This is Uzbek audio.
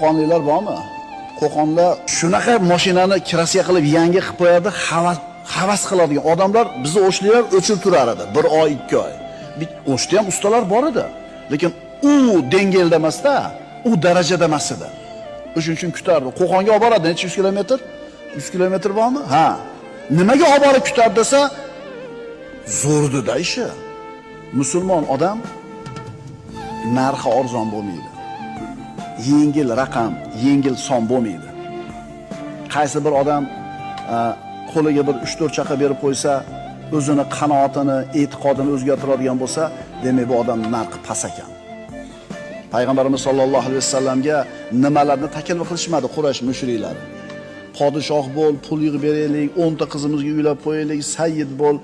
Qo'qonliklar bormi? Qo'qonlar shunaqa mashinani kirasiga qilib yangi qilib qo'yadi, havas qiladigan odamlar bizni o'shlilar o'chirib turar edi 1 oy, 2 oy. O'shda ham ustalar bor edi, lekin u dengilda emasda, u darajada emas edi. O'shuning uchun kutardi. Qo'qonga olib boradi, necha 100 kilometr? 100 kilometr bormi? Ha. Nimaga olib borib kutardi desa, zo'rdi-da ishi. Musulmon odam narxi arzon bo'lmaydi. Yengil raqam, yengil son bo'lmaydi. Qaysi bir odam qo'liga bir 3-4 chaqa berib qo'ysa, o'zini qanoatini, e'tiqodini o'zgartiradigan bo'lsa, demak bu odam narxi past ekan. Payg'ambarimiz sollallohu alayhi vasallamga nimalarni taklif qilishmadi Quraysh mushriklari? Podshoh bo'l, pul yig'ib beraylik, 10 ta qizimizga uylab qo'yaylik, sayyid bo'l,